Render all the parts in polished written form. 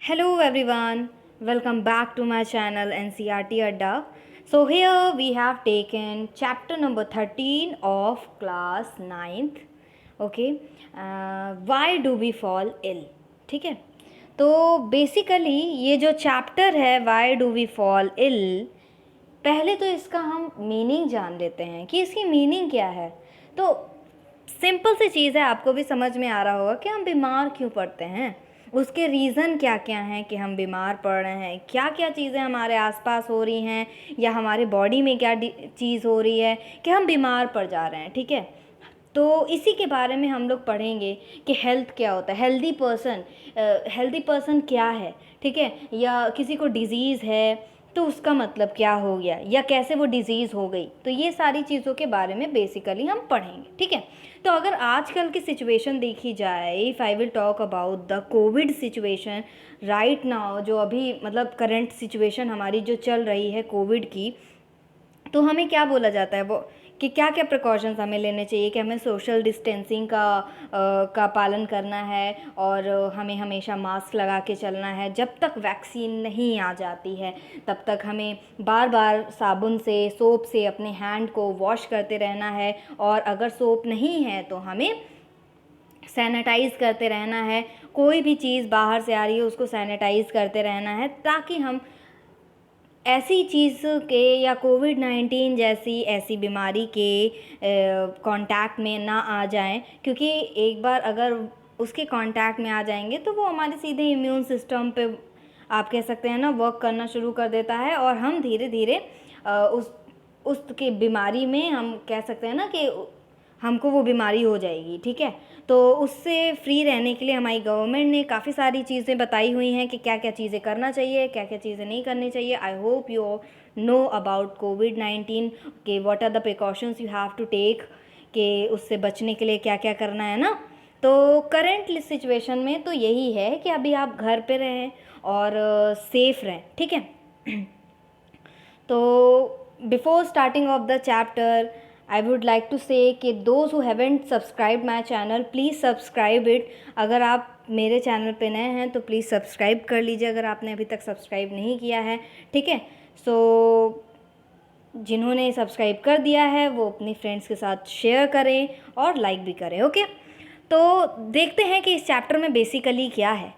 Hello everyone, welcome back to my channel NCRT Adda. So here we have taken chapter number 13 of class 9th. Okay, why do we fall ill? ठीक है, तो basically ये जो chapter है why do we fall ill, पहले तो इसका हम मीनिंग जान लेते हैं कि इसकी मीनिंग क्या है। तो सिंपल सी चीज़ है, आपको भी समझ में आ रहा होगा कि हम बीमार क्यों पड़ते हैं, उसके रीज़न क्या क्या हैं कि हम बीमार पड़ रहे हैं, क्या क्या चीज़ें हमारे आसपास हो रही हैं या हमारे बॉडी में क्या चीज़ हो रही है कि हम बीमार पड़ जा रहे हैं। ठीक है, तो इसी के बारे में हम लोग पढ़ेंगे कि हेल्थ क्या होता है, हेल्दी पर्सन क्या है। ठीक है, या किसी को डिज़ीज़ है तो उसका मतलब क्या हो गया या कैसे वो डिज़ीज़ हो गई, तो ये सारी चीज़ों के बारे में बेसिकली हम पढ़ेंगे। ठीक है, तो अगर आजकल की सिचुएशन देखी जाए, if I will talk about the Covid situation right now, जो अभी मतलब करंट सिचुएशन हमारी जो चल रही है कोविड की, तो हमें क्या बोला जाता है वो कि क्या क्या प्रिकॉशंस हमें लेने चाहिए कि हमें सोशल डिस्टेंसिंग का पालन करना है और हमें हमेशा मास्क लगा के चलना है। जब तक वैक्सीन नहीं आ जाती है तब तक हमें बार बार साबुन से, सोप से अपने हैंड को वॉश करते रहना है, और अगर सोप नहीं है तो हमें सैनिटाइज़ करते रहना है। कोई भी चीज़ बाहर से आ रही है उसको सैनिटाइज़ करते रहना है, ताकि हम ऐसी चीज़ के या कोविड-19 जैसी ऐसी बीमारी के कांटेक्ट में ना आ जाएं, क्योंकि एक बार अगर उसके कांटेक्ट में आ जाएंगे तो वो हमारे सीधे इम्यून सिस्टम पे, आप कह सकते हैं ना, वर्क करना शुरू कर देता है, और हम धीरे धीरे उसकी बीमारी में, हम कह सकते हैं ना कि हमको वो बीमारी हो जाएगी। ठीक है, तो उससे फ्री रहने के लिए हमारी गवर्नमेंट ने काफ़ी सारी चीज़ें बताई हुई हैं कि क्या क्या चीज़ें करना चाहिए, क्या क्या चीज़ें नहीं करनी चाहिए। I hope you know about कोविड-19 के what are the precautions you have to take, कि उससे बचने के लिए क्या क्या करना है ना। तो करेंट सिचुएशन में तो यही है कि अभी आप घर पे रहें और सेफ रहें। ठीक है, तो before starting of the chapter I would like to say कि those who haven't subscribe my channel please subscribe it. अगर आप मेरे चैनल पे नए हैं तो प्लीज़ सब्सक्राइब कर लीजिए अगर आपने अभी तक सब्सक्राइब नहीं किया है। ठीक है, सो जिन्होंने सब्सक्राइब कर दिया है वो अपनी फ्रेंड्स के साथ शेयर करें और लाइक भी करें। ओके, तो देखते हैं कि इस चैप्टर में बेसिकली क्या है।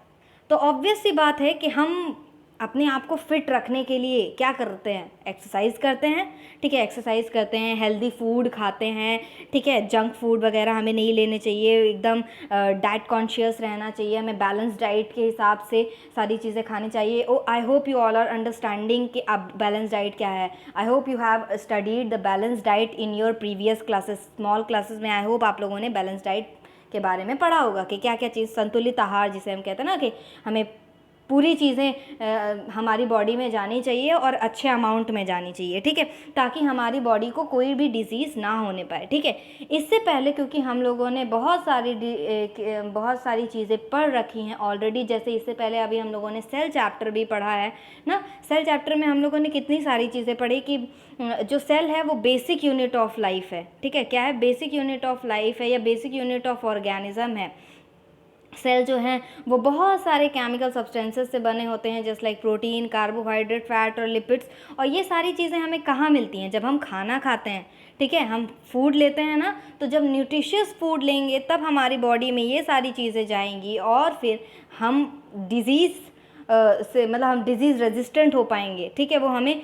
तो ऑब्वियस सी बात है कि हम अपने आप को फिट रखने के लिए क्या करते हैं, एक्सरसाइज करते हैं। ठीक है, एक्सरसाइज करते हैं, हेल्दी फूड खाते हैं। ठीक है, जंक फूड वगैरह हमें नहीं लेने चाहिए, एकदम डाइट कॉन्शियस रहना चाहिए, हमें बैलेंस डाइट के हिसाब से सारी चीज़ें खानी चाहिए। Oh I hope you all are understanding कि अब बैलेंस डाइट क्या है। I hope you have studied the balance diet in your previous classes, small classes में। आई होप आप लोगों ने बैलेंस डाइट के बारे में पढ़ा होगा कि क्या क्या चीज़, संतुलित आहार जिसे हम कहते हैं ना, कि हमें पूरी चीज़ें हमारी बॉडी में जानी चाहिए और अच्छे अमाउंट में जानी चाहिए। ठीक है, ताकि हमारी बॉडी को कोई भी डिजीज़ ना होने पाए। ठीक है, इससे पहले क्योंकि हम लोगों ने बहुत सारी चीज़ें पढ़ रखी हैं ऑलरेडी, जैसे इससे पहले अभी हम लोगों ने सेल चैप्टर भी पढ़ा है ना। सेल चैप्टर में हम लोगों ने कितनी सारी चीज़ें पढ़ी कि जो सेल है वो बेसिक यूनिट ऑफ लाइफ है। ठीक है, क्या है, बेसिक यूनिट ऑफ लाइफ है या बेसिक यूनिट ऑफ ऑर्गेनिज्म है। सेल जो हैं वो बहुत सारे केमिकल सब्सटेंसेस से बने होते हैं, जैसे लाइक प्रोटीन, कार्बोहाइड्रेट, फैट और लिपिड्स। और ये सारी चीज़ें हमें कहाँ मिलती हैं, जब हम खाना खाते हैं। ठीक है, हम फूड लेते हैं ना, तो जब न्यूट्रिशियस फूड लेंगे तब हमारी बॉडी में ये सारी चीज़ें जाएंगी और फिर हम डिज़ीज़ से, मतलब हम डिज़ीज़ रेजिस्टेंट हो पाएंगे। ठीक है, वो हमें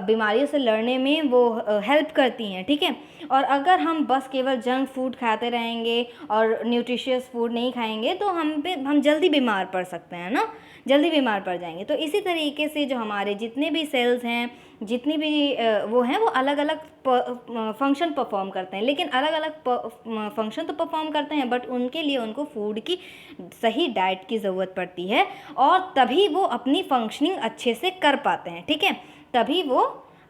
बीमारियों से लड़ने में वो हेल्प करती हैं। ठीक है, और अगर हम बस केवल जंक फूड खाते रहेंगे और न्यूट्रिशियस फूड नहीं खाएंगे तो हम जल्दी बीमार पड़ सकते हैं ना, जल्दी बीमार पड़ जाएंगे। तो इसी तरीके से जो हमारे जितने भी सेल्स हैं, जितनी भी वो हैं, वो अलग अलग फंक्शन परफॉर्म करते हैं, लेकिन अलग अलग फंक्शन तो परफॉर्म करते हैं, बट उनके लिए उनको फूड की सही डाइट की ज़रूरत पड़ती है, और तभी वो अपनी फंक्शनिंग अच्छे से कर पाते हैं। ठीक है, तभी वो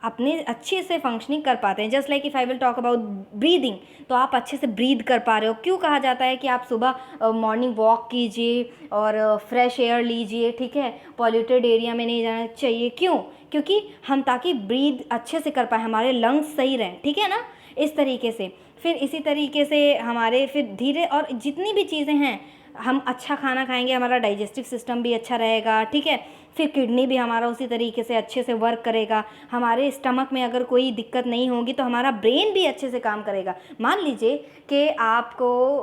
अपने अच्छे से फंक्शनिंग कर पाते हैं। Just like if I will talk about breathing, तो आप अच्छे से ब्रीद कर पा रहे हो। क्यों कहा जाता है कि आप सुबह मॉर्निंग वॉक कीजिए और फ्रेश एयर लीजिए। ठीक है, पॉल्यूटेड एरिया में नहीं जाना चाहिए। क्यों, क्योंकि हम ताकि ब्रीद अच्छे से कर पाए, हमारे लंग्स सही रहें। ठीक है ना, इस तरीके से फिर इसी तरीके से हमारे फिर धीरे, और जितनी भी चीज़ें हैं हम अच्छा खाना खाएंगे, हमारा डाइजेस्टिव सिस्टम भी अच्छा रहेगा, ठीक है। फिर किडनी भी हमारा उसी तरीके से अच्छे से वर्क करेगा। हमारे स्टमक में अगर कोई दिक्कत नहीं होगी तो हमारा ब्रेन भी अच्छे से काम करेगा। मान लीजिए कि आपको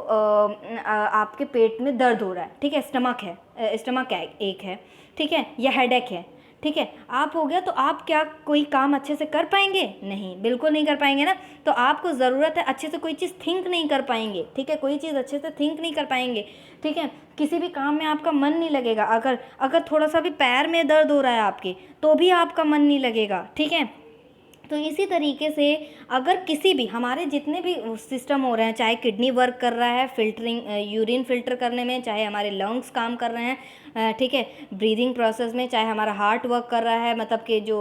आपके पेट में दर्द हो रहा है, ठीक है, स्टमक है, स्टमक एक है, ठीक है, या हेडेक है, ठीक है, आप हो गया, तो आप क्या कोई काम अच्छे से कर पाएंगे? नहीं, बिल्कुल नहीं कर पाएंगे ना। तो आपको ज़रूरत है अच्छे से कोई चीज़ थिंक नहीं कर पाएंगे, ठीक है, कोई चीज़ अच्छे से थिंक नहीं कर पाएंगे, ठीक है। किसी भी काम में आपका मन नहीं लगेगा। अगर अगर थोड़ा सा भी पैर में दर्द हो रहा है आपके, तो भी आपका मन नहीं लगेगा, ठीक है। तो इसी तरीके से अगर किसी भी हमारे जितने भी सिस्टम हो रहे हैं, चाहे किडनी वर्क कर रहा है फिल्टरिंग, यूरिन फिल्टर करने में, चाहे हमारे लंग्स काम कर रहे हैं, ठीक है, ब्रीदिंग प्रोसेस में, चाहे हमारा हार्ट वर्क कर रहा है, मतलब कि जो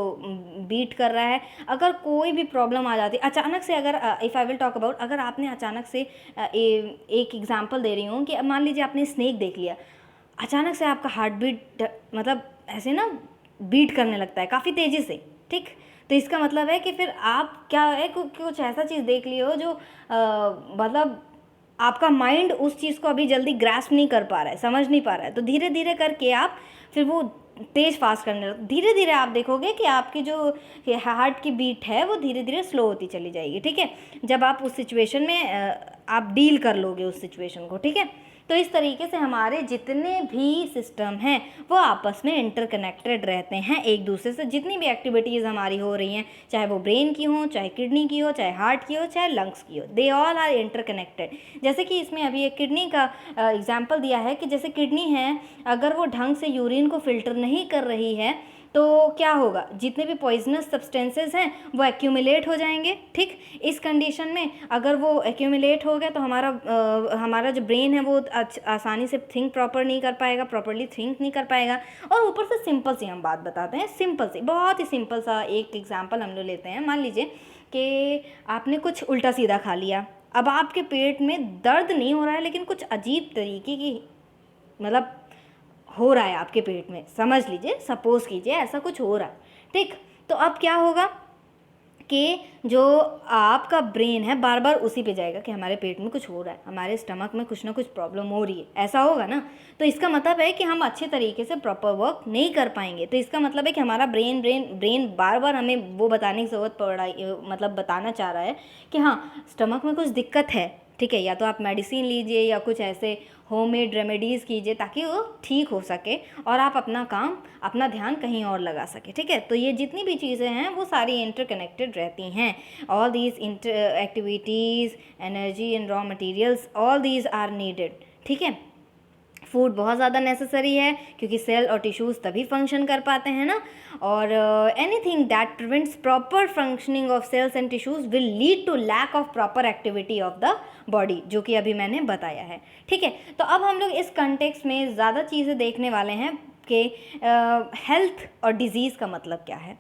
बीट कर रहा है, अगर कोई भी प्रॉब्लम आ जाती है अचानक से, अगर if I will talk about, अगर आपने अचानक से एक एग्जांपल दे रही हूँ कि मान लीजिए आपने स्नेक देख लिया, अचानक से आपका हार्ट बीट मतलब ऐसे ना बीट करने लगता है काफ़ी तेज़ी से, ठीक। तो इसका मतलब है कि फिर आप क्या है, कुछ ऐसा चीज़ देख लियो जो मतलब आपका माइंड उस चीज़ को अभी जल्दी ग्रास्प नहीं कर पा रहा है, समझ नहीं पा रहा है, तो धीरे धीरे करके आप फिर वो तेज़ फास्ट करने लगे। धीरे धीरे आप देखोगे कि आपकी जो हार्ट की बीट है वो धीरे धीरे स्लो होती चली जाएगी, ठीक है, जब आप उस सिचुएशन में आप डील कर लोगे उस सिचुएशन को, ठीक है। तो इस तरीके से हमारे जितने भी सिस्टम हैं वो आपस में इंटरकनेक्टेड रहते हैं एक दूसरे से। जितनी भी एक्टिविटीज़ हमारी हो रही हैं, चाहे वो ब्रेन की हो, चाहे किडनी की हो, चाहे हार्ट की हो, चाहे लंग्स की हो, दे ऑल आर इंटरकनेक्टेड। जैसे कि इसमें अभी एक किडनी का एग्जाम्पल दिया है कि जैसे किडनी है, अगर वो ढंग से यूरिन को फिल्टर नहीं कर रही है तो क्या होगा, जितने भी पॉइजनस सब्सटेंसेस हैं वो एक्यूमुलेट हो जाएंगे, ठीक। इस कंडीशन में अगर वो एक्यूमुलेट हो गया तो हमारा जो ब्रेन है वो आसानी से थिंक प्रॉपर नहीं कर पाएगा, प्रॉपरली थिंक नहीं कर पाएगा। और ऊपर से सिंपल सी हम बात बताते हैं, सिंपल सी, बहुत ही सिंपल सा एक एग्जांपल हम लोग लेते हैं। मान लीजिए कि आपने कुछ उल्टा सीधा खा लिया, अब आपके पेट में दर्द नहीं हो रहा है लेकिन कुछ अजीब तरीके की मतलब हो रहा है आपके पेट में, समझ लीजिए, सपोज कीजिए ऐसा कुछ हो रहा है, ठीक। तो अब क्या होगा कि जो आपका ब्रेन है बार बार उसी पे जाएगा कि हमारे पेट में कुछ हो रहा है, हमारे स्टमक में कुछ ना कुछ प्रॉब्लम हो रही है, ऐसा होगा ना। तो इसका मतलब है कि हम अच्छे तरीके से प्रॉपर वर्क नहीं कर पाएंगे। तो इसका मतलब है कि हमारा ब्रेन बार बार हमें वो बताने की ज़रूरत पड़ रही है, मतलब बताना चाह रहा है कि हाँ स्टमक में कुछ दिक्कत है, ठीक है, या तो आप मेडिसिन लीजिए या कुछ ऐसे होममेड रेमेडीज़ कीजिए ताकि वो ठीक हो सके और आप अपना काम, अपना ध्यान कहीं और लगा सके, ठीक है। तो ये जितनी भी चीज़ें हैं वो सारी इंटरकनेक्टेड रहती हैं। All these activities, energy and raw materials, all these are needed, ठीक है। फूड बहुत ज़्यादा नेसेसरी है क्योंकि सेल और टिश्यूज़ तभी फंक्शन कर पाते हैं ना। और anything that prevents proper functioning of cells and tissues will lead to lack of proper activity of the body, जो कि अभी मैंने बताया है, ठीक है। तो अब हम लोग इस कंटेक्स्ट में ज़्यादा चीज़ें देखने वाले हैं कि हेल्थ और डिजीज़ का मतलब क्या है,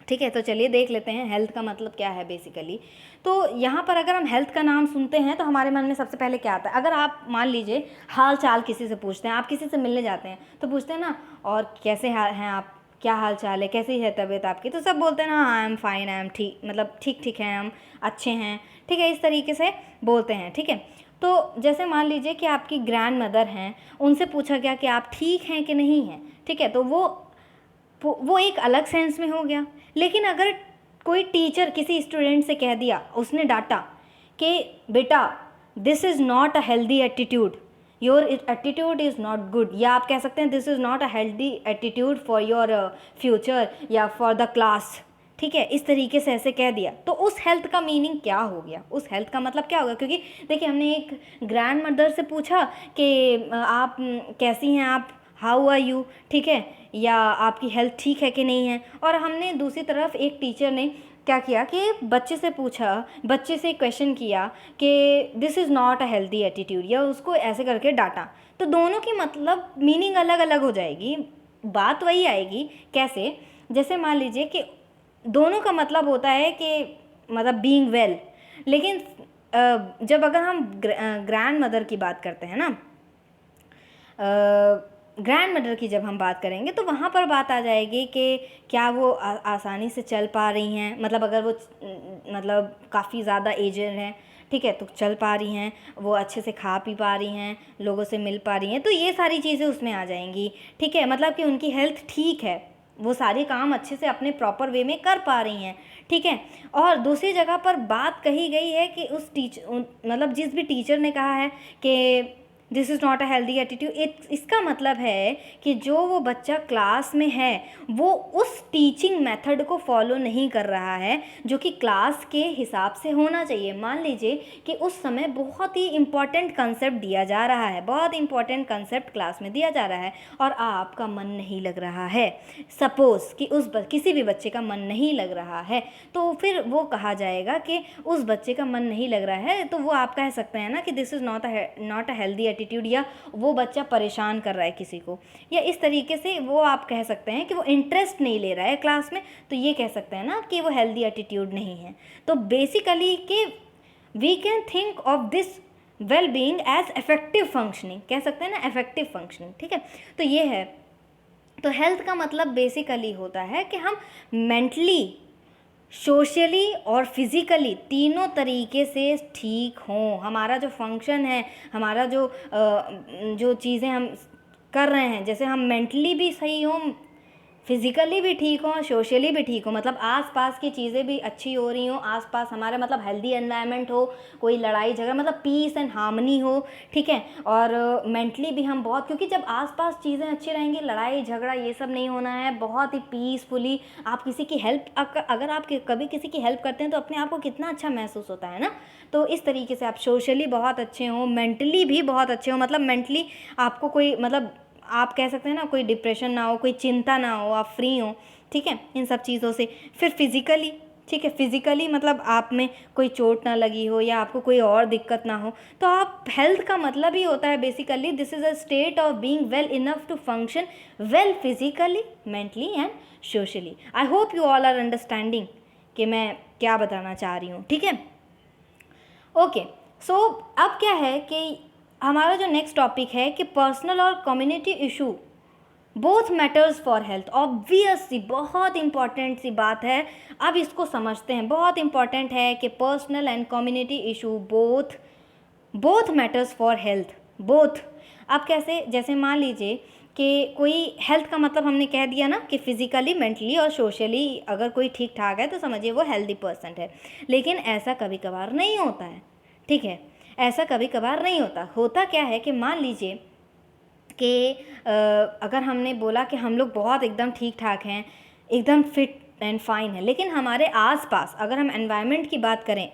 ठीक है। तो चलिए देख लेते हैं हेल्थ का मतलब क्या है बेसिकली। तो यहाँ पर अगर हम हेल्थ का नाम सुनते हैं तो हमारे मन में सबसे पहले क्या आता है, अगर आप मान लीजिए हाल चाल किसी से पूछते हैं, आप किसी से मिलने जाते हैं तो पूछते हैं ना, और कैसे हैं आप, क्या हाल चाल है, कैसी है तबीयत आपकी, तो सब बोलते हैं ना हाँ I am fine, I am ठीक, मतलब ठीक ठीक हैं, हम अच्छे हैं, ठीक है, इस तरीके से बोलते हैं, ठीक है। तो जैसे मान लीजिए कि आपकी ग्रैंड मदर हैं, उनसे पूछा गया कि आप ठीक हैं कि नहीं हैं, ठीक है, तो वो एक अलग सेंस में हो गया। लेकिन अगर कोई टीचर किसी स्टूडेंट से कह दिया, उसने डांटा कि बेटा this is not a healthy attitude, your attitude is not good, या आप कह सकते हैं this is not a healthy attitude for your future या फॉर द क्लास, ठीक है, इस तरीके से ऐसे कह दिया, तो उस हेल्थ का मीनिंग क्या हो गया, उस हेल्थ का मतलब क्या होगा। क्योंकि देखिए हमने एक ग्रैंड मदर से पूछा कि आप कैसी हैं, आप हाउ आर यू, ठीक है, या आपकी हेल्थ ठीक है कि नहीं है। और हमने दूसरी तरफ एक टीचर ने क्या किया कि बच्चे से पूछा, बच्चे से क्वेश्चन किया कि this is not a healthy attitude, या उसको ऐसे करके डांटा। तो दोनों की मतलब मीनिंग अलग अलग हो जाएगी, बात वही आएगी। कैसे, जैसे मान लीजिए कि दोनों का मतलब होता है कि मतलब बीइंग वेल, लेकिन जब अगर हम ग्रैंड मदर की बात करते हैं ना, ग्रैंड मदर की जब हम बात करेंगे तो वहाँ पर बात आ जाएगी कि क्या वो आसानी से चल पा रही हैं, मतलब अगर वो मतलब काफ़ी ज़्यादा एजड हैं, ठीक है, तो चल पा रही हैं, वो अच्छे से खा पी पा रही हैं, लोगों से मिल पा रही हैं, तो ये सारी चीज़ें उसमें आ जाएंगी। ठीक है, मतलब कि उनकी हेल्थ ठीक है, वो सारे काम अच्छे से अपने प्रॉपर वे में कर पा रही हैं। ठीक है, और दूसरी जगह पर बात कही गई है कि उस मतलब जिस भी टीचर ने कहा है कि this is not a healthy attitude, इसका मतलब है कि जो वो बच्चा क्लास में है वो उस टीचिंग मेथड को फॉलो नहीं कर रहा है जो कि क्लास के हिसाब से होना चाहिए। मान लीजिए कि उस समय बहुत ही इम्पॉर्टेंट कंसेप्ट दिया जा रहा है, बहुत इम्पॉर्टेंट कंसेप्ट क्लास में दिया जा रहा है और आपका मन नहीं लग रहा है। सपोज़ कि किसी भी बच्चे का मन नहीं लग रहा है, तो फिर वो कहा जाएगा कि उस बच्चे का मन नहीं लग रहा है, तो वो आप कह सकते हैं ना कि this is not a healthy attitude, या वो बच्चा परेशान कर रहा है किसी को, या इस तरीके से वो आप कह सकते हैं कि वो इंटरेस्ट नहीं ले रहा है क्लास में, तो ये कह सकते हैं ना कि वो हेल्दी एटीट्यूड नहीं है। तो बेसिकली कि we can think of this well being as effective functioning, कह सकते हैं ना इफेक्टिव फंक्शनिंग। ठीक है, तो ये है। तो हेल्थ का मतलब बेसिकली होता है कि हम मेंटली, सोशली और फिज़िकली तीनों तरीके से ठीक हों। हमारा जो फंक्शन है, हमारा जो चीज़ें हम कर रहे हैं, जैसे हम मेंटली भी सही हों, फिज़िकली भी ठीक हो, सोशली भी ठीक हो, मतलब आसपास की चीज़ें भी अच्छी हो रही हों, आसपास हमारा मतलब हेल्दी एनवायरनमेंट हो, कोई लड़ाई झगड़ा मतलब पीस एंड हार्मनी हो। ठीक है, और मेंटली भी हम बहुत, क्योंकि जब आसपास चीज़ें अच्छी रहेंगी, लड़ाई झगड़ा ये सब नहीं होना है, बहुत ही पीसफुली आप किसी की हेल्प, अगर आप कभी किसी की हेल्प करते हैं तो अपने आप को कितना अच्छा महसूस होता है ना। तो इस तरीके से आप सोशली बहुत अच्छे हों, मेंटली भी बहुत अच्छे हों, मतलब मेंटली आपको कोई, मतलब आप कह सकते हैं ना, कोई डिप्रेशन ना हो, कोई चिंता ना हो, आप फ्री हो। ठीक है, इन सब चीज़ों से। फिर फिज़िकली, ठीक है, फिज़िकली मतलब आप में कोई चोट ना लगी हो या आपको कोई और दिक्कत ना हो। तो आप, हेल्थ का मतलब ही होता है basically this is a state of being well enough to function well physically, mentally and socially. I hope you all are understanding कि मैं क्या बताना चाह रही हूँ। ठीक है, ओके। सो अब क्या है कि हमारा जो नेक्स्ट टॉपिक है कि पर्सनल और community issue both matters for health. Obviously बहुत इंपॉर्टेंट सी बात है, अब इसको समझते हैं। बहुत इंपॉर्टेंट है कि personal and community issue both matters for health, both. अब कैसे, जैसे मान लीजिए कि कोई, हेल्थ का मतलब हमने कह दिया ना कि फिज़िकली, मेंटली और सोशली अगर कोई ठीक ठाक है तो समझिए वो हेल्दी पर्सन है। लेकिन ऐसा कभी कभार नहीं होता है। ठीक है, ऐसा कभी कभार नहीं होता। होता क्या है कि मान लीजिए कि अगर हमने बोला कि हम लोग बहुत एकदम ठीक ठाक हैं, एकदम फिट एंड फाइन है, लेकिन हमारे आसपास अगर हम एनवायरनमेंट की बात करें,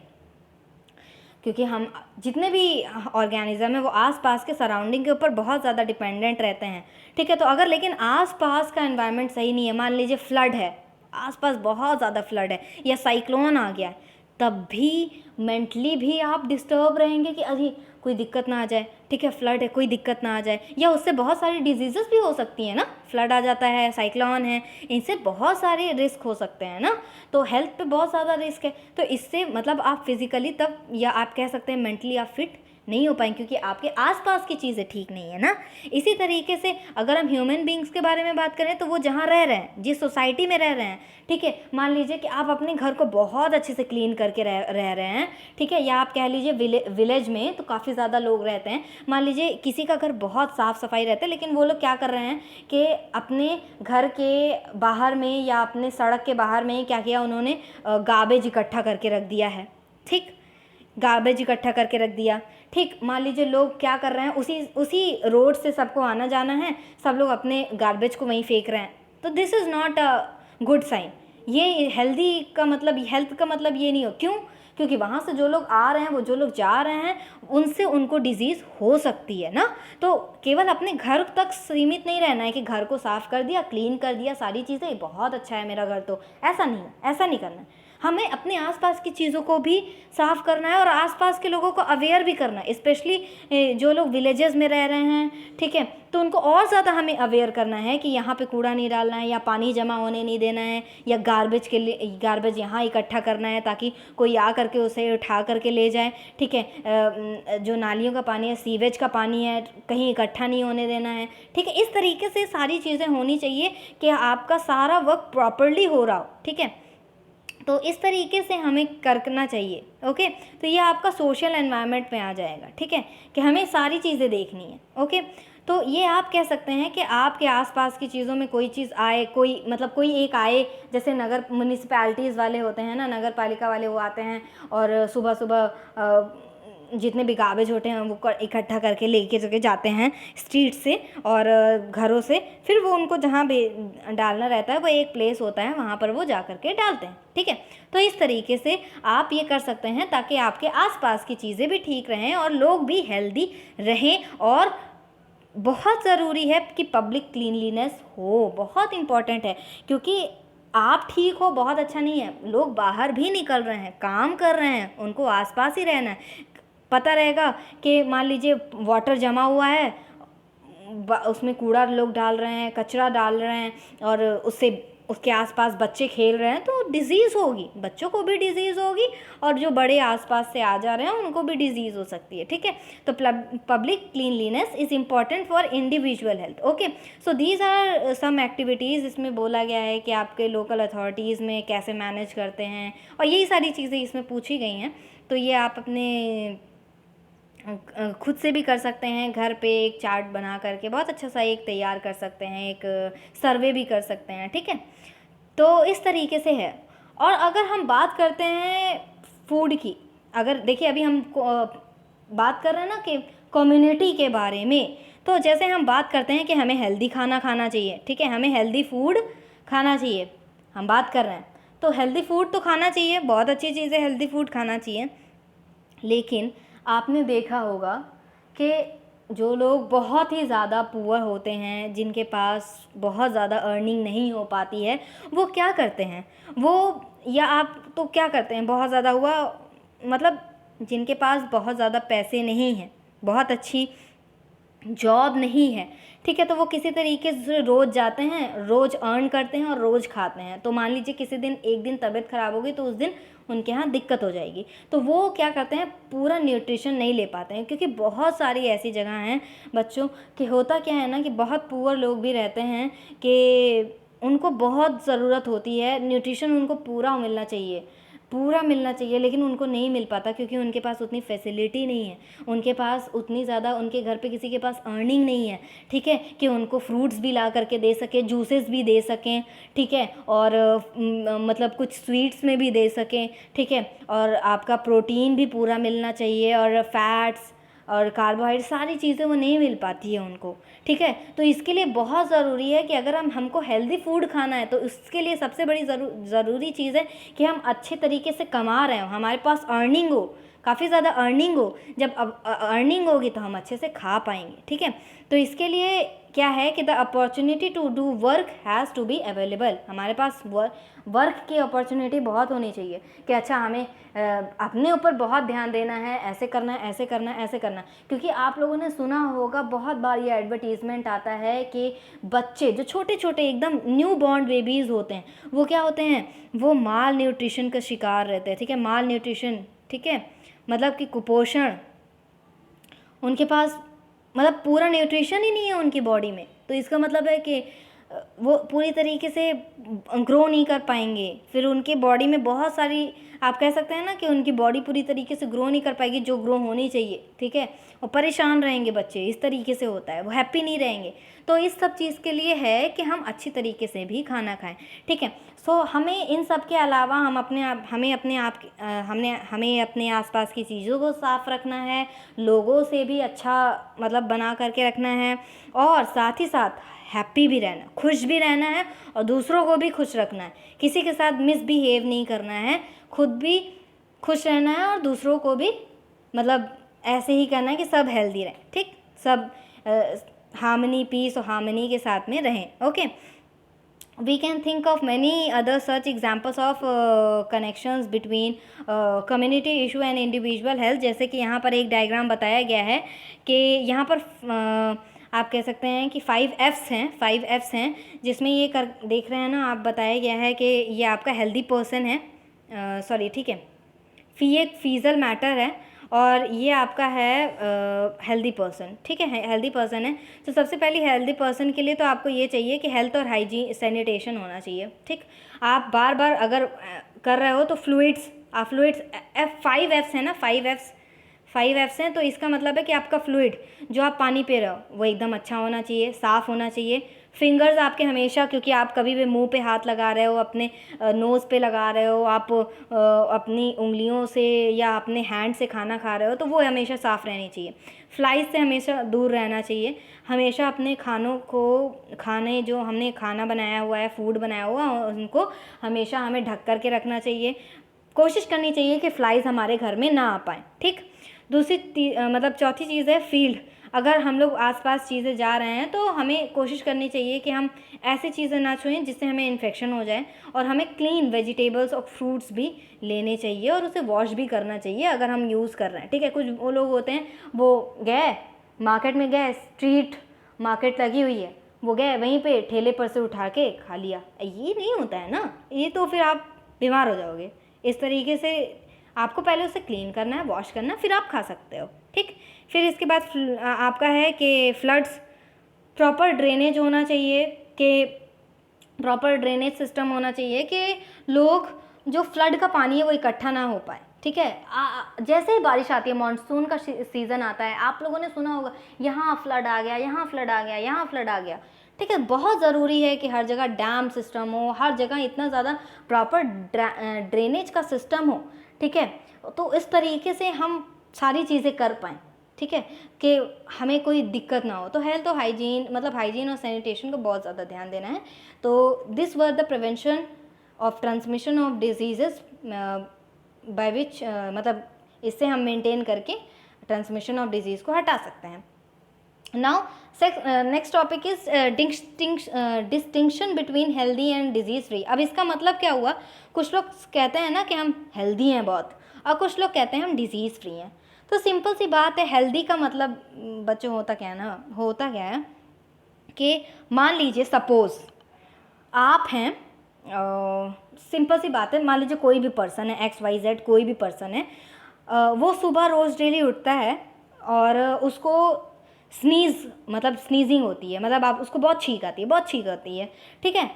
क्योंकि हम जितने भी ऑर्गेनिज्म है वो आसपास के सराउंडिंग के ऊपर बहुत ज़्यादा डिपेंडेंट रहते हैं। ठीक है, तो अगर लेकिन आसपास का एनवायरनमेंट सही नहीं है, मान लीजिए फ्लड है, आसपास बहुत ज़्यादा फ्लड है या साइक्लोन आ गया है, तब भी मेंटली भी आप डिस्टर्ब रहेंगे कि अरे कोई दिक्कत ना आ जाए। ठीक है, फ्लड है, कोई दिक्कत ना आ जाए, या उससे बहुत सारी डिजीज़ेस भी हो सकती हैं ना। फ्लड आ जाता है, साइक्लोन है, इनसे बहुत सारे रिस्क हो सकते हैं ना। तो हेल्थ पे बहुत ज़्यादा रिस्क है। तो इससे मतलब आप फिज़िकली तब, या आप कह सकते हैं मेंटली आप फिट नहीं हो पाएंगे, क्योंकि आपके आसपास की चीज़ें ठीक नहीं है ना। इसी तरीके से अगर हम ह्यूमन बींग्स के बारे में बात करें तो वो जहाँ रह रहे हैं, जिस सोसाइटी में रह रहे हैं, ठीक है, मान लीजिए कि आप अपने घर को बहुत अच्छे से क्लीन करके रह रहे हैं। ठीक है, या आप कह लीजिए विलेज में तो काफ़ी ज़्यादा लोग रहते हैं, मान लीजिए किसी का घर बहुत साफ़ सफाई रहता है, लेकिन वो लोग क्या कर रहे हैं कि अपने घर के बाहर में या अपने सड़क के बाहर में क्या किया उन्होंने, गार्बेज इकट्ठा करके रख दिया है। ठीक, गार्बेज इकट्ठा करके रख दिया। ठीक, मान लीजिए लोग क्या कर रहे हैं, उसी रोड से सबको आना जाना है, सब लोग अपने गार्बेज को वहीं फेंक रहे हैं। तो this is not a good sign. ये हेल्थ का मतलब ये नहीं हो। क्यों? क्योंकि वहाँ से जो लोग आ रहे हैं, वो जो लोग जा रहे हैं, उनसे उनको डिजीज़ हो सकती है ना। तो केवल अपने घर तक सीमित नहीं रहना है कि घर को साफ़ कर दिया, क्लीन कर दिया, सारी चीज़ें बहुत अच्छा है मेरा घर, तो ऐसा नहीं करना है। हमें अपने आसपास की चीज़ों को भी साफ़ करना है और आसपास के लोगों को अवेयर भी करना है, स्पेशली जो लोग विलेजेस में रह रहे हैं। ठीक है, तो उनको और ज़्यादा हमें अवेयर करना है कि यहाँ पे कूड़ा नहीं डालना है, या पानी जमा होने नहीं देना है, या गार्बेज यहाँ इकट्ठा करना है ताकि कोई आ करके उसे उठा करके ले जाए। ठीक है, जो नालियों का पानी है, सीवेज का पानी है, कहीं इकट्ठा नहीं होने देना है। ठीक है, इस तरीके से सारी चीज़ें होनी चाहिए कि आपका सारा वर्क प्रॉपरली हो रहा हो। ठीक है, तो इस तरीके से हमें करना चाहिए। ओके, तो ये आपका सोशल एनवायरनमेंट में आ जाएगा, ठीक है, कि हमें सारी चीज़ें देखनी है। ओके, तो ये आप कह सकते हैं कि आपके आसपास की चीज़ों में कोई चीज़ आए, कोई मतलब कोई एक आए, जैसे नगर म्यूनिसिपैलिटीज़ वाले होते हैं ना, नगर पालिका वाले, वो आते हैं और सुबह सुबह जितने भी गार्बेज होते हैं वो इकट्ठा करके लेके जगह जाते हैं स्ट्रीट से और घरों से, फिर वो उनको जहाँ भी डालना रहता है वो एक प्लेस होता है, वहाँ पर वो जा कर के डालते हैं, ठीक है। तो इस तरीके से आप ये कर सकते हैं ताकि आपके आसपास की चीज़ें भी ठीक रहें और लोग भी हेल्दी रहें। और बहुत ज़रूरी है कि पब्लिक क्लीनलीनेस हो, बहुत इम्पॉर्टेंट है, क्योंकि आप ठीक हो बहुत अच्छा नहीं है, लोग बाहर भी निकल रहे हैं, काम कर रहे हैं, उनको आसपास ही रहना है। पता रहेगा कि मान लीजिए वाटर जमा हुआ है, उसमें कूड़ा लोग डाल रहे हैं, कचरा डाल रहे हैं और उससे उसके आसपास बच्चे खेल रहे हैं, तो डिज़ीज़ होगी, बच्चों को भी डिज़ीज़ होगी और जो बड़े आसपास से आ जा रहे हैं उनको भी डिज़ीज़ हो सकती है, ठीक है। तो public cleanliness is important for individual health. Okay, so these are some activities, इसमें बोला गया है कि आपके लोकल अथॉरिटीज़ में कैसे मैनेज करते हैं, और यही सारी चीज़ें इसमें पूछी गई हैं। तो ये आप अपने खुद से भी कर सकते हैं, घर पे एक चार्ट बना करके बहुत अच्छा सा एक तैयार कर सकते हैं, एक सर्वे भी कर सकते हैं, ठीक है। तो इस तरीके से है। और अगर हम बात करते हैं फूड की, अगर देखिए अभी हम बात कर रहे हैं ना कि कम्युनिटी के बारे में, तो जैसे हम बात करते हैं कि हमें हेल्दी खाना खाना चाहिए, ठीक है, हमें हेल्दी फूड खाना चाहिए, हम बात कर रहे हैं, तो हेल्दी फूड तो खाना चाहिए, बहुत अच्छी चीज़ है, हेल्दी फूड खाना चाहिए। लेकिन आपने देखा होगा कि जो लोग बहुत ही ज़्यादा पुअर होते हैं, जिनके पास बहुत ज़्यादा अर्निंग नहीं हो पाती है, वो क्या करते हैं, वो या आप तो क्या करते हैं, बहुत ज़्यादा हुआ मतलब जिनके पास बहुत ज़्यादा पैसे नहीं हैं, बहुत अच्छी जॉब नहीं है, ठीक है, तो वो किसी तरीके से रोज़ जाते हैं, रोज़ अर्न करते हैं और रोज़ खाते हैं। तो मान लीजिए किसी दिन एक दिन तबीयत ख़राब हो गई तो उस दिन उनके यहाँ दिक्कत हो जाएगी, तो वो क्या करते हैं, पूरा न्यूट्रिशन नहीं ले पाते हैं। क्योंकि बहुत सारी ऐसी जगह हैं बच्चों कि होता क्या है ना कि बहुत पुअर लोग भी रहते हैं कि उनको बहुत ज़रूरत होती है, न्यूट्रिशन उनको पूरा मिलना चाहिए, लेकिन उनको नहीं मिल पाता क्योंकि उनके पास उतनी फैसिलिटी नहीं है, उनके पास उतनी ज़्यादा, उनके घर पे किसी के पास अर्निंग नहीं है, ठीक है, कि उनको फ्रूट्स भी ला करके दे सकें, जूसेस भी दे सकें, ठीक है, और मतलब कुछ स्वीट्स में भी दे सकें, ठीक है, और आपका प्रोटीन भी पूरा मिलना चाहिए और फैट्स और कार्बोहाइड्रेट सारी चीज़ें वो नहीं मिल पाती है उनको, ठीक है। तो इसके लिए बहुत ज़रूरी है कि अगर हमको हेल्दी फूड खाना है तो उसके लिए सबसे बड़ी ज़रूरी चीज़ है कि हम अच्छे तरीके से कमा रहे हो, हमारे पास अर्निंग हो, काफ़ी ज़्यादा अर्निंग हो। जब अब अर्निंग होगी तो हम अच्छे से खा पाएंगे, ठीक है। तो इसके लिए क्या है कि the opportunity to do work has to be available, हमारे पास वर्क की अपॉर्चुनिटी बहुत होनी चाहिए कि अच्छा हमें अपने ऊपर बहुत ध्यान देना है, ऐसे करना है, ऐसे करना है, ऐसे करना है। क्योंकि आप लोगों ने सुना होगा बहुत बार ये एडवर्टीज़मेंट आता है कि बच्चे जो छोटे छोटे एकदम न्यू बॉर्न बेबीज़ होते हैं, वो क्या होते हैं, वो माल न्यूट्रिशन का शिकार रहते हैं, ठीक है, माल न्यूट्रिशन, ठीक है, मतलब कि कुपोषण, उनके पास मतलब पूरा न्यूट्रिशन ही नहीं है उनकी बॉडी में। तो इसका मतलब है कि वो पूरी तरीके से ग्रो नहीं कर पाएंगे, फिर उनके बॉडी में बहुत सारी, आप कह सकते हैं ना कि उनकी बॉडी पूरी तरीके से ग्रो नहीं कर पाएगी जो ग्रो होनी चाहिए, ठीक है, और परेशान रहेंगे बच्चे, इस तरीके से होता है, वो हैप्पी नहीं रहेंगे। तो इस सब चीज़ के लिए है कि हम अच्छी तरीके से भी खाना खाएं, ठीक है। सो हमें इन सब के अलावा हमें अपने आसपास की चीज़ों को साफ़ रखना है, लोगों से भी अच्छा मतलब बना करके रखना है, और साथ ही साथ हैप्पी भी रहना, खुश भी रहना है और दूसरों को भी खुश रखना है, किसी के साथ मिसबिहेव नहीं करना है, खुद भी खुश रहना है और दूसरों को भी मतलब ऐसे ही करना है कि सब हेल्दी रहें, ठीक, सब हार्मनी, पीस और हार्मनी के साथ में रहें। Okay, we can think of many other such examples of connections between community issue and individual health। जैसे कि यहाँ पर एक डायग्राम बताया गया है कि यहाँ पर आप कह सकते हैं कि 5 F's हैं जिसमें ये देख रहे हैं ना आप, बताया गया है कि ये आपका हेल्दी पर्सन है, सॉरी ठीक है, एक फीजल मैटर है और ये आपका है हेल्दी पर्सन, ठीक है, हेल्दी पर्सन है। तो सबसे पहले हेल्दी पर्सन के लिए तो आपको ये चाहिए कि हेल्थ और हाइजीन सैनिटेशन होना चाहिए, ठीक। आप बार बार अगर कर रहे हो तो फ्लूइड्स, फ्लूइड्स फाइव एफ्स है ना, फाइव एफ्स हैं, तो इसका मतलब है कि आपका फ्लूइड जो आप पानी पी रहे हो वो एकदम अच्छा होना चाहिए, साफ़ होना चाहिए। फिंगर्स आपके हमेशा, क्योंकि आप कभी भी मुंह पे हाथ लगा रहे हो, अपने नोज़ पे लगा रहे हो, आप अपनी उंगलियों से या अपने हैंड से खाना खा रहे हो, तो वो हमेशा साफ़ रहनी चाहिए। फ्लाइज से हमेशा दूर रहना चाहिए। हमेशा अपने खानों को, खाने जो हमने खाना बनाया हुआ है, फूड बनाया हुआ है, उनको हमेशा हमें ढक कर के रखना चाहिए। कोशिश करनी चाहिए कि फ्लाइज हमारे घर में ना आ पाएँ, ठीक। दूसरी मतलब चौथी चीज़ है फील्ड। अगर हम लोग आसपास चीज़ें जा रहे हैं तो हमें कोशिश करनी चाहिए कि हम ऐसी चीज़ें ना छुएं जिससे हमें इन्फेक्शन हो जाए, और हमें क्लीन वेजिटेबल्स और फ्रूट्स भी लेने चाहिए और उसे वॉश भी करना चाहिए अगर हम यूज़ कर रहे हैं, ठीक है। कुछ वो लोग होते हैं, वो गए मार्केट में, गए स्ट्रीट मार्केट लगी हुई है, वो गए वहीं पे ठेले पर से उठा के खा लिया। ये नहीं होता है ना, ये तो फिर आप बीमार हो जाओगे। इस तरीके से आपको पहले उसे क्लीन करना है, वॉश करना है, फिर आप खा सकते हो, ठीक। फिर इसके बाद आपका है कि फ्लड्स, प्रॉपर ड्रेनेज होना चाहिए, कि प्रॉपर ड्रेनेज सिस्टम होना चाहिए कि लोग जो फ्लड का पानी है वो इकट्ठा ना हो पाए, ठीक है। जैसे ही बारिश आती है, मानसून का सीज़न आता है, आप लोगों ने सुना होगा यहाँ फ्लड आ गया, यहाँ फ्लड आ गया, यहाँ फ्लड आ गया, ठीक है। बहुत ज़रूरी है कि हर जगह डैम सिस्टम हो, हर जगह इतना ज़्यादा प्रॉपर ड्रेनेज का सिस्टम हो, ठीक है। तो इस तरीके से हम सारी चीज़ें कर पाएँ, ठीक है, कि हमें कोई दिक्कत ना हो। तो हेल्थ और हाइजीन, मतलब हाइजीन और सैनिटेशन को बहुत ज़्यादा ध्यान देना है। तो this were the prevention of transmission of disease by which, मतलब इससे हम मेंटेन करके ट्रांसमिशन ऑफ डिजीज़ को हटा सकते हैं। Now next topic is distinction between healthy and disease free. अब इसका मतलब क्या हुआ, कुछ लोग कहते हैं ना कि हम हेल्दी हैं बहुत, और कुछ लोग कहते हैं हम डिजीज़ फ्री हैं। तो सिंपल सी बात है, हेल्दी का मतलब बच्चों होता क्या है ना, होता क्या है कि मान लीजिए सपोज़ आप हैं, सिंपल सी बात है, मान लीजिए कोई भी पर्सन है, XYZ कोई भी पर्सन है, वो सुबह रोज़ डेली उठता है और उसको स्नीज़, मतलब स्नीजिंग होती है, मतलब आप उसको बहुत छींक आती है, बहुत छींक आती है, ठीक है।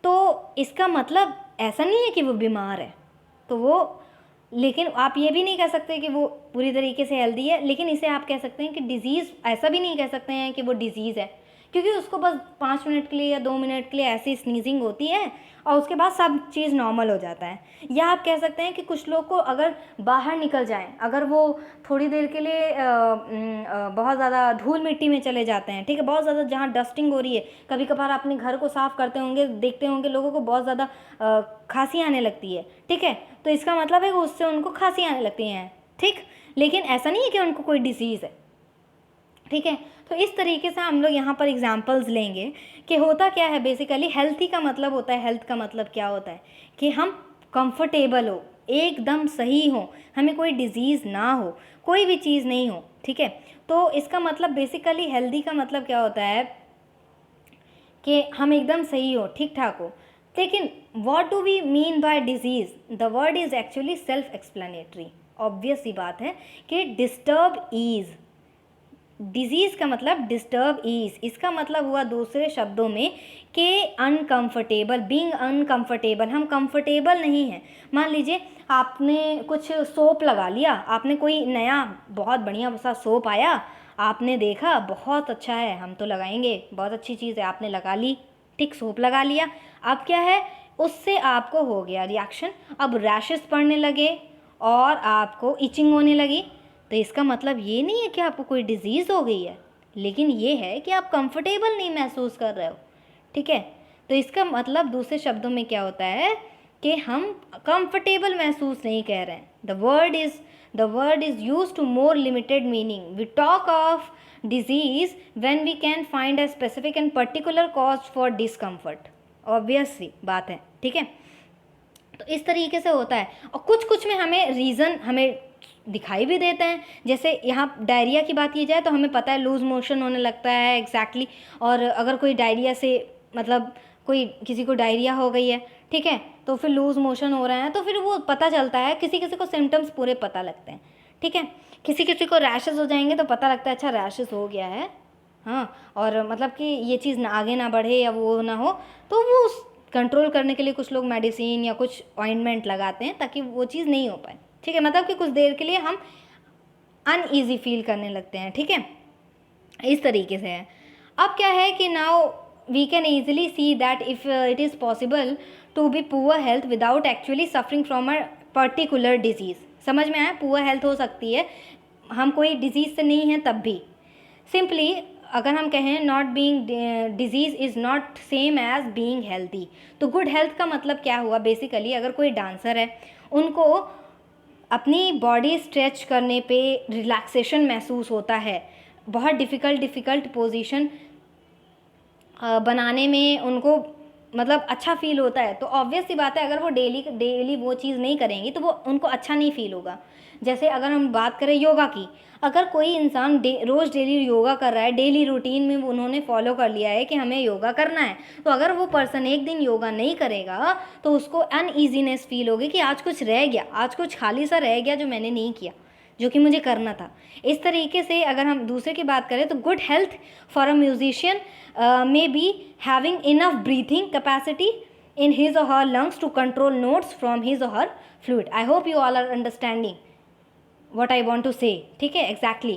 तो इसका मतलब ऐसा नहीं है कि वो बीमार है, तो वो, लेकिन आप ये भी नहीं कह सकते कि वो पूरी तरीके से हेल्दी है, लेकिन इसे आप कह सकते हैं कि डिज़ीज़, ऐसा भी नहीं कह सकते हैं कि वो डिज़ीज़ है, क्योंकि उसको बस 5 मिनट के लिए या 2 मिनट के लिए ऐसी स्नीजिंग होती है और उसके बाद सब चीज़ नॉर्मल हो जाता है। या आप कह सकते हैं कि कुछ लोग को अगर बाहर निकल जाएं, अगर वो थोड़ी देर के लिए बहुत ज़्यादा धूल मिट्टी में चले जाते हैं, ठीक है, बहुत ज़्यादा जहाँ डस्टिंग हो रही है, कभी कभार अपने घर को साफ़ करते होंगे, देखते होंगे लोगों को बहुत ज़्यादा खांसी आने लगती है, ठीक है, तो इसका मतलब है कि उससे उनको खांसी आने लगती हैं, ठीक। लेकिन ऐसा नहीं है कि उनको कोई डिसीज़ है, ठीक है। तो इस तरीके से हम लोग यहाँ पर एग्जांपल्स लेंगे कि होता क्या है बेसिकली। हेल्थी का मतलब होता है, हेल्थ का मतलब क्या होता है कि हम कंफर्टेबल हो, एकदम सही हो, हमें कोई डिजीज़ ना हो, कोई भी चीज़ नहीं हो, ठीक है। तो इसका मतलब बेसिकली हेल्दी का मतलब क्या होता है कि हम एकदम सही हो, ठीक ठाक हो। लेकिन what do we mean by disease, the word is actually self explanatory. Obvious सी बात है कि डिस्टर्ब ईज़, डिजीज़ का मतलब डिस्टर्ब ईज, इसका मतलब हुआ दूसरे शब्दों में कि अनकंफर्टेबल, बीइंग अनकंफर्टेबल, हम कंफर्टेबल नहीं हैं। मान लीजिए आपने कुछ सोप लगा लिया, आपने कोई नया बहुत बढ़िया सा सोप आया, आपने देखा बहुत अच्छा है, हम तो लगाएंगे, बहुत अच्छी चीज़ है, आपने लगा ली, ठीक, सोप लगा लिया। अब क्या है, उससे आपको हो गया रिएक्शन, अब रैशेस पड़ने लगे और आपको इचिंग होने लगी। तो इसका मतलब ये नहीं है कि आपको कोई डिज़ीज़ हो गई है, लेकिन ये है कि आप कंफर्टेबल नहीं महसूस कर रहे हो, ठीक है। तो इसका मतलब दूसरे शब्दों में क्या होता है कि हम कंफर्टेबल महसूस नहीं कर रहे हैं। The word is use to more limited meaning. We talk of disease when we can find a specific and particular cause for discomfort. Obviously बात है, ठीक है। तो इस तरीके से होता है, और कुछ कुछ में हमें रीज़न हमें दिखाई भी देते हैं। जैसे यहाँ डायरिया की बात की जाए तो हमें पता है लूज़ मोशन होने लगता है, एग्जैक्टली। और अगर कोई डायरिया से, मतलब कोई किसी को डायरिया हो गई है, ठीक है, तो फिर लूज़ मोशन हो रहे हैं, तो फिर वो पता चलता है, किसी किसी को सिम्टम्स पूरे पता लगते हैं, ठीक है। किसी किसी को रैशेस हो जाएंगे तो पता लगता है अच्छा रैशेस हो गया है, हाँ, और मतलब कि ये चीज़ ना आगे ना बढ़े या वो ना हो, तो वो कंट्रोल करने के लिए कुछ लोग मेडिसिन या कुछ ऑइंटमेंट लगाते हैं ताकि वो चीज़ नहीं हो पाए, ठीक है, मतलब कि कुछ देर के लिए हम अनईजी फील करने लगते हैं, ठीक है, इस तरीके से है। अब क्या है कि now we can easily see that if it is possible to be poor health without actually suffering from a particular disease. समझ में आया, पुअर हेल्थ हो सकती है, हम कोई डिजीज़ से नहीं हैं तब भी। सिंपली अगर हम कहें not being disease is not same as being healthy, तो गुड हेल्थ का मतलब क्या हुआ बेसिकली, अगर कोई डांसर है उनको अपनी बॉडी स्ट्रेच करने पे रिलैक्सेशन महसूस होता है, बहुत डिफ़िकल्ट पोजीशन बनाने में उनको मतलब अच्छा फील होता है, तो ऑब्वियस सी बात है अगर वो डेली वो चीज़ नहीं करेंगी तो वो उनको अच्छा नहीं फील होगा। जैसे अगर हम बात करें योगा की, अगर कोई इंसान रोज़ डेली योगा कर रहा है, डेली रूटीन में उन्होंने फॉलो कर लिया है कि हमें योगा करना है, तो अगर वो पर्सन एक दिन योगा नहीं करेगा तो उसको अनईजीनेस फील होगी कि आज कुछ रह गया, आज कुछ खाली सा रह गया जो मैंने नहीं किया, जो कि मुझे करना था। इस तरीके से अगर हम दूसरे की बात करें तो good health for a musician may be having enough breathing capacity in his or her lungs to control notes from his or her fluid. I hope you all are understanding what I want to say, ठीक है, exactly.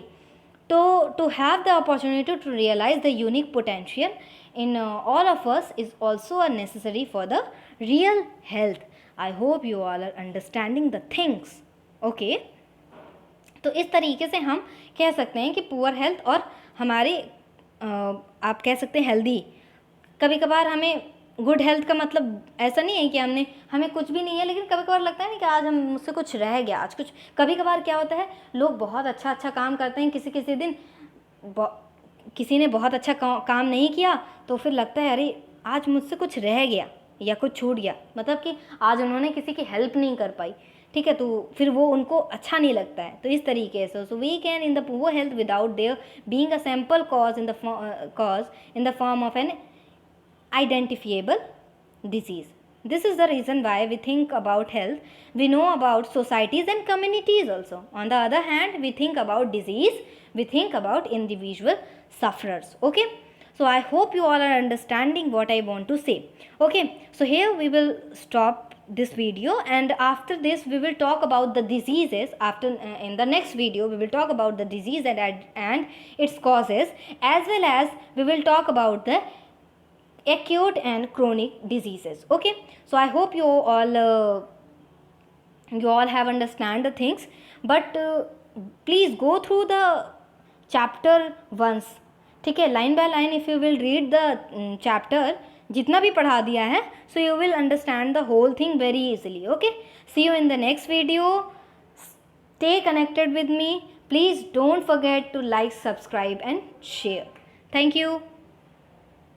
To have the opportunity to realize the unique potential in all of us is also a necessary for the real health. I hope you all are understanding the things, okay. तो इस तरीके से हम कह सकते हैं कि poor health और हमारे आप कह सकते हैं हेल्दी, कभी कभार हमें गुड हेल्थ का मतलब ऐसा नहीं है कि हमें कुछ भी नहीं है, लेकिन कभी कभार लगता है ना कि आज हम मुझसे कुछ रह गया, आज कुछ, कभी कभार क्या होता है लोग बहुत अच्छा काम करते हैं, किसी दिन किसी ने बहुत अच्छा काम नहीं किया तो फिर लगता है अरे आज मुझसे कुछ रह गया या कुछ छूट गया, मतलब कि आज उन्होंने किसी की हेल्प नहीं कर पाई, ठीक है, तो फिर वो उनको अच्छा नहीं लगता है। तो इस तरीके से so we can in the poor health without there being a sample cause in the form of an identifiable disease. This is the reason why we think about health. We know about societies and communities also. On the other hand, we think about disease, we think about individual sufferers, okay. So I hope you all are understanding what I want to say, okay. So here we will stop this video, and after this we will talk about the diseases. After in the next video we will talk about the disease and its causes, as well as we will talk about the acute and chronic diseases, okay. So I hope you all have understand the things, but please go through the chapter once, ठीक है, line by line if you will read the chapter जितना भी पढ़ा दिया है, so you will understand the whole thing very easily, okay. See you in the next video. Stay connected with me. Please don't forget to like, subscribe and share. Thank you.